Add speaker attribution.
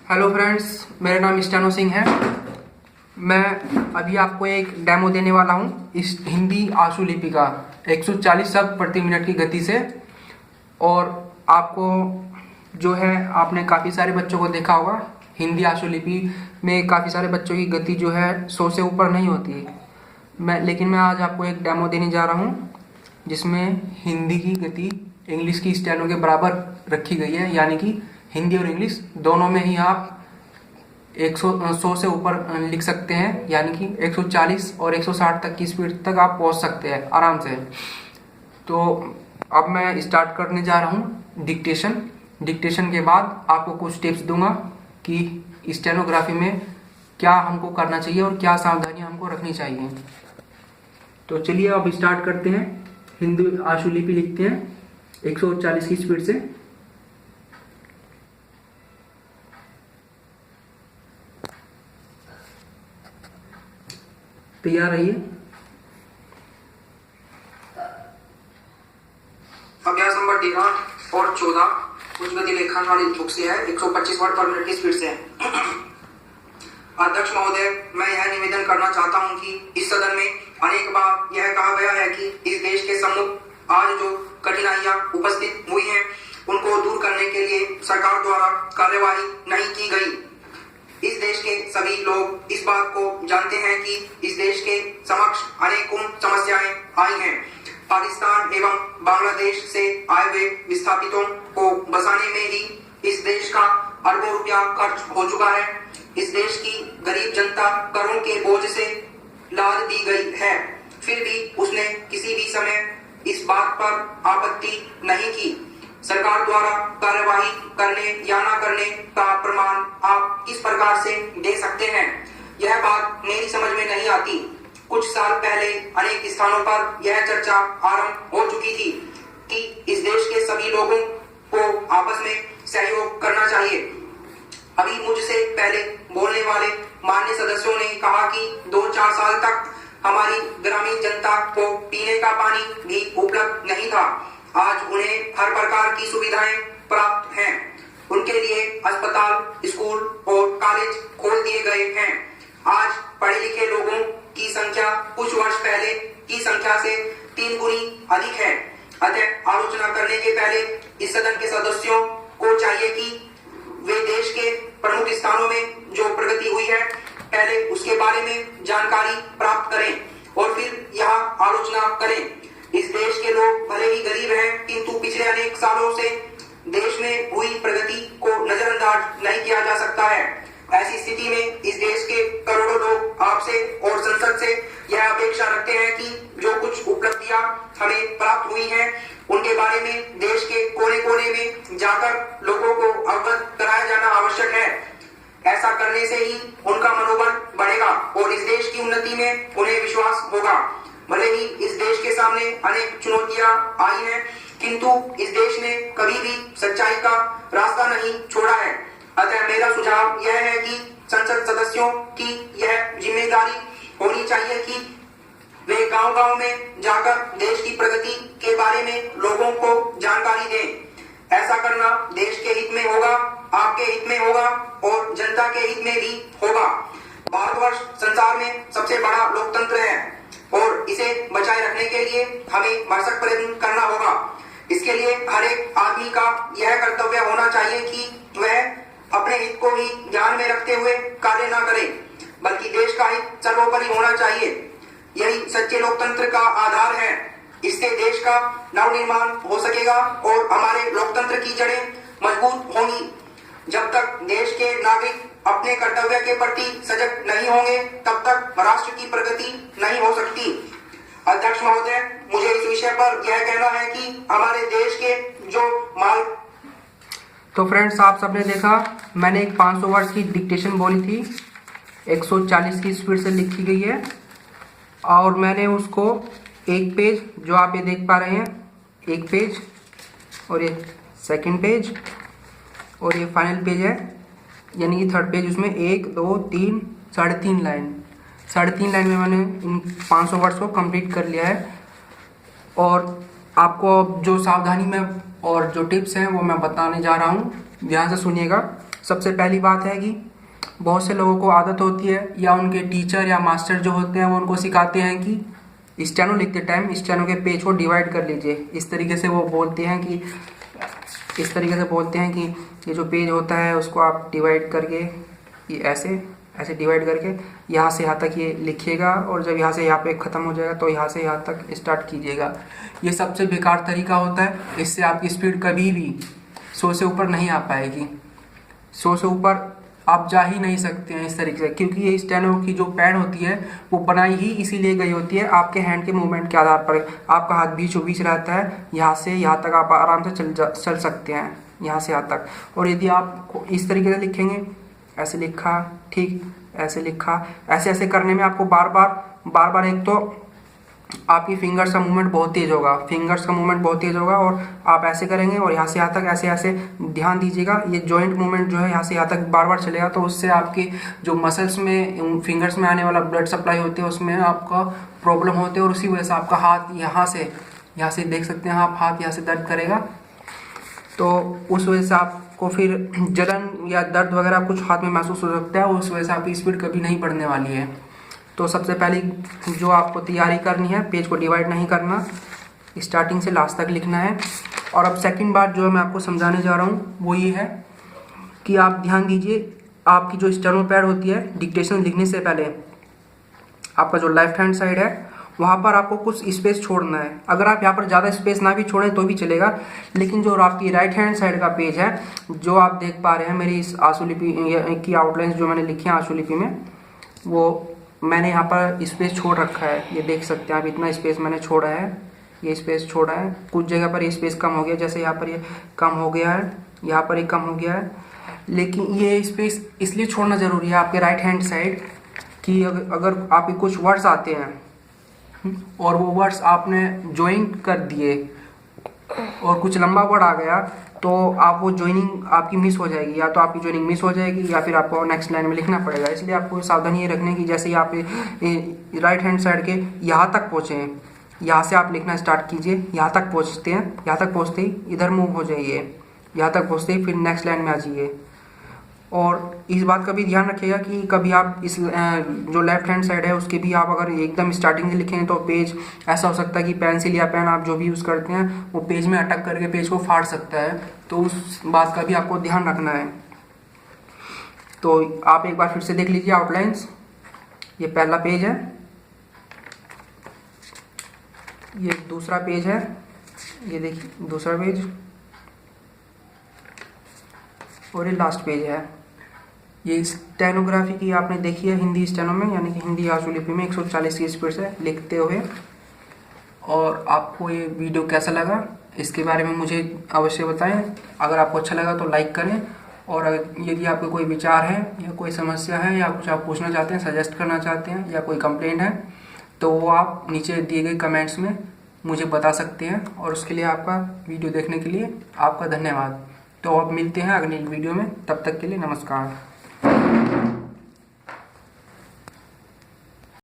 Speaker 1: Hello friends, मेरा नाम steno Singh है। मैं अभी आपको एक डेमो देने वाला हूँ इस हिंदी आशु लिपि का 140 शब्द प्रति मिनट की गति से। और आपको जो है, आपने काफ़ी सारे बच्चों को देखा होगा, हिंदी आशु लिपि में काफ़ी सारे बच्चों की गति जो है 100 से ऊपर नहीं होती है। लेकिन मैं आज आपको एक डेमो देने जा रहा हूँ जिसमें हिंदी की गति इंग्लिश की स्टेनो के बराबर रखी गई है, यानी कि हिंदी और इंग्लिश दोनों में ही आप 100 से ऊपर लिख सकते हैं, यानी कि 140 और 160 तक की स्पीड तक आप पहुंच सकते हैं आराम से। तो अब मैं स्टार्ट करने जा रहा हूं डिक्टेशन के बाद आपको कुछ टिप्स दूंगा कि स्टेनोग्राफी में क्या हमको करना चाहिए और क्या सावधानियां हमको रखनी चाहिए। तो चलिए अब स्टार्ट करते हैं। हिंदी आशु लिपि लिखते हैं 140 की स्पीड से। तैयार रहिए।
Speaker 2: अभ्यास नंबर 13 और 14 उच्च गति लेखन वाली बुक से है, 125 वर्ड पर मिनट की स्पीड से है। अध्यक्ष महोदय, मैं यह निवेदन करना चाहता हूं कि इस सदन में अनेक बार यह कहा गया है कि इस देश के सम्मुख आज जो कठिनाइयां उपस्थित हुई हैं उनको दूर करने के लिए सरकार द्वारा कार्यवाही नहीं की गई। इस देश के सभी लोग इस बात को जानते हैं कि इस देश के समक्ष अनेकों समस्याएं आई हैं। पाकिस्तान एवं बांग्लादेश से आए हुए विस्थापितों को बसाने में ही इस देश का अरबों रुपया खर्च हो चुका है। इस देश की गरीब जनता करों के बोझ से लाद दी गई है, फिर भी उसने किसी भी समय इस बात पर आपत्ति नहीं की। सरकार द्वारा कार्यवाही करने या न करने का प्रमाण आप किस प्रकार से दे सकते हैं, यह बात मेरी समझ में नहीं आती। कुछ साल पहले अनेक स्थानों पर यह चर्चा आरंभ हो चुकी थी कि इस देश के सभी लोगों को आपस में सहयोग करना चाहिए। अभी मुझसे पहले बोलने वाले मान्य सदस्यों ने कहा कि 2-4 साल तक हमारी ग्रामीण जनता को पीने का पानी भी उपलब्ध नहीं था। आज उन्हें हर प्रकार की सुविधाएं प्राप्त हैं। उनके लिए अस्पताल, स्कूल और कॉलेज खोल दिए गए हैं। आज पढ़े लिखे लोगों की संख्या कुछ वर्ष पहले की संख्या से 3 गुनी अधिक है। अतः आलोचना करने के पहले इस सदन के सदस्यों को चाहिए कि वे देश के प्रमुख स्थानों में जो प्रगति हुई है पहले उसके बारे में जानकारी प्राप्त करें और फिर यह आलोचना करें। इस देश के लोग भले ही गरीब हैं, किंतु पिछले अनेक सालों से देश में हुई प्रगति को नजरअंदाज नहीं किया जा सकता है। ऐसी स्थिति में इस देश के करोड़ों लोग आपसे और संसद से यह अपेक्षा रखते हैं कि जो कुछ उपलब्धियां हमें प्राप्त हुई हैं उनके बारे में देश के कोने कोने में जाकर लोगों को अवगत कराया जाना आवश्यक है। ऐसा करने से ही उनका मनोबल बढ़ेगा और इस देश की उन्नति में उन्हें विश्वास होगा। भले ही इस देश के सामने अनेक चुनौतियां आई हैं, किंतु इस देश ने कभी भी सच्चाई का रास्ता नहीं छोड़ा है। अतः मेरा सुझाव यह है कि संसद सदस्यों की यह जिम्मेदारी होनी चाहिए कि वे गांव-गांव में जाकर देश की प्रगति के बारे में लोगों को जानकारी दें। ऐसा करना देश के हित में होगा, आपके हित में होगा और जनता के हित में भी होगा। भारतवर्ष संसार में सबसे बड़ा लोकतंत्र है और इसे बचाए रखने के लिए हमें भरसक प्रयत्न करना होगा। इसके लिए हर एक आदमी का यह कर्तव्य होना चाहिए कि वह अपने हित को ही ध्यान में रखते हुए कार्य न करे, बल्कि देश का हित सर्वोपरि होना चाहिए। यही सच्चे लोकतंत्र का आधार है। इससे देश का नवनिर्माण हो सकेगा और हमारे लोकतंत्र की जड़ें मजबूत होंगी। जब तक देश के नागरिक अपने कर्तव्य के प्रति सजग नहीं होंगे तब तक राष्ट्र की प्रगति नहीं हो सकती। अध्यक्ष महोदय, मुझे इस विषय पर यह कहना है कि हमारे देश के जो माल।
Speaker 1: तो फ्रेंड्स, आप सबने देखा, मैंने एक 500 वर्ड्स की डिक्टेशन बोली थी, 140 की स्पीड से लिखी गई है। और मैंने उसको एक पेज, जो आप ये देख पा रहे हैं, एक पेज और एक सेकंड पेज और ये फाइनल पेज है, यानी कि थर्ड पेज, उसमें 1, 2, 3, 3.5 लाइन, 3.5 लाइन में मैंने इन 500 वर्ड्स को कंप्लीट कर लिया है। और आपको जो सावधानी में और जो टिप्स हैं वो मैं बताने जा रहा हूँ, ध्यान से सुनिएगा। सबसे पहली बात है कि बहुत से लोगों को आदत होती है या उनके टीचर या मास्टर जो होते हैं वो उनको सिखाते हैं कि स्टेनो लिखते टाइम स्टेनो के पेज को डिवाइड कर लीजिए। इस तरीके से वो बोलते हैं कि ये जो पेज होता है उसको आप डिवाइड करके ये ऐसे डिवाइड करके यहाँ से यहाँ तक ये लिखिएगा, और जब यहाँ से यहाँ पे ख़त्म हो जाएगा तो यहाँ से यहाँ तक स्टार्ट कीजिएगा। ये सबसे बेकार तरीका होता है, इससे आपकी स्पीड कभी भी 100 से ऊपर नहीं आ पाएगी। 100 से ऊपर आप जा ही नहीं सकते हैं इस तरीके से, क्योंकि ये स्टेनो की जो पैड होती है वो बनाई ही इसीलिए गई होती है आपके हैंड के मूवमेंट के आधार पर। आपका हाथ बीचों बीच रहता है, यहाँ से यहाँ तक आप आराम से चल सकते हैं, यहाँ से यहाँ तक। और यदि आप इस तरीके से लिखेंगे, ऐसे लिखा, ठीक, ऐसे लिखा, ऐसे करने में आपको बार बार एक तो आपकी फिंगर्स का मूवमेंट बहुत तेज़ होगा, और आप ऐसे करेंगे और यहाँ से यहाँ तक ऐसे ध्यान दीजिएगा। ये जॉइंट मूवमेंट जो है यहाँ से यहाँ तक बार बार चलेगा, तो उससे आपके जो मसल्स में फिंगर्स में आने वाला ब्लड सप्लाई होती है उसमें आपका प्रॉब्लम होती है, और उसी वजह से आपका हाथ यहाँ से देख सकते हैं आप, हाथ यहाँ से दर्द करेगा। तो उस वजह से आपको फिर जलन या दर्द वगैरह कुछ हाथ में महसूस हो सकता है, उस वजह से आपकी स्पीड कभी नहीं बढ़ने वाली है। तो सबसे पहली जो आपको तैयारी करनी है, पेज को डिवाइड नहीं करना, स्टार्टिंग से लास्ट तक लिखना है। और अब सेकंड बात जो मैं आपको समझाने जा रहा हूँ वो ये है कि आप ध्यान दीजिए, आपकी जो स्टेनो पैड होती है, डिक्टेशन लिखने से पहले आपका जो लेफ्ट हैंड साइड है वहाँ पर आपको कुछ स्पेस छोड़ना है। अगर आप यहाँ पर ज़्यादा स्पेस ना भी छोड़ें तो भी चलेगा, लेकिन जो आपकी राइट हैंड साइड का पेज है, जो आप देख पा रहे हैं मेरी इस आशुलिपि की आउटलाइंस जो मैंने लिखी है आशुलिपि में, वो मैंने यहाँ पर स्पेस छोड़ रखा है। ये देख सकते हैं आप, इतना स्पेस मैंने छोड़ा है, ये स्पेस छोड़ा है। कुछ जगह पर ये स्पेस कम हो गया, जैसे यहाँ पर ये कम हो गया है, यहाँ पर ये कम हो गया है, लेकिन ये स्पेस इसलिए छोड़ना ज़रूरी है आपके राइट हैंड साइड कि अगर आपके कुछ वर्ड्स आते हैं और वो वर्ड्स आपने ज्वाइन कर दिए और कुछ लंबा वर्ड आ गया, तो आप वो ज्वाइनिंग आपकी मिस हो जाएगी, या तो आपकी ज्वाइनिंग मिस हो जाएगी या फिर आपको नेक्स्ट लाइन में लिखना पड़ेगा। इसलिए आपको सावधानी ये रखनी है कि जैसे आप राइट हैंड साइड के यहाँ तक पहुँचे, यहाँ से आप लिखना स्टार्ट कीजिए, यहाँ तक पहुँचते ही इधर मूव हो जाइए, यहाँ तक पहुँचते ही फिर नेक्स्ट लाइन में आ जाइए। और इस बात का भी ध्यान रखिएगा कि कभी आप इस जो लेफ्ट हैंड साइड है उसके भी आप अगर एकदम स्टार्टिंग से लिखेंगे तो पेज ऐसा हो सकता है कि पेंसिल या पेन आप जो भी यूज़ करते हैं वो पेज में अटक करके पेज को फाड़ सकता है, तो उस बात का भी आपको ध्यान रखना है। तो आप एक बार फिर से देख लीजिए आउटलाइंस। ये पहला पेज है, ये दूसरा पेज है, ये देखिए दूसरा पेज, और ये लास्ट पेज है। ये स्टेनोग्राफी की आपने देखी है हिंदी स्टेनो में, यानी कि हिंदी आशुलिपि में 140 की स्पीड से लिखते हुए। और आपको ये वीडियो कैसा लगा इसके बारे में मुझे अवश्य बताएं। अगर आपको अच्छा लगा तो लाइक करें, और यदि आपके कोई विचार है या कोई समस्या है या कुछ आप पूछना चाहते हैं, सजेस्ट करना चाहते हैं, या कोई कंप्लेंट है, तो वो आप नीचे दिए गए कमेंट्स में मुझे बता सकते हैं। और उसके लिए आपका वीडियो देखने के लिए आपका धन्यवाद। तो अब मिलते हैं अगली वीडियो में, तब तक के लिए नमस्कार।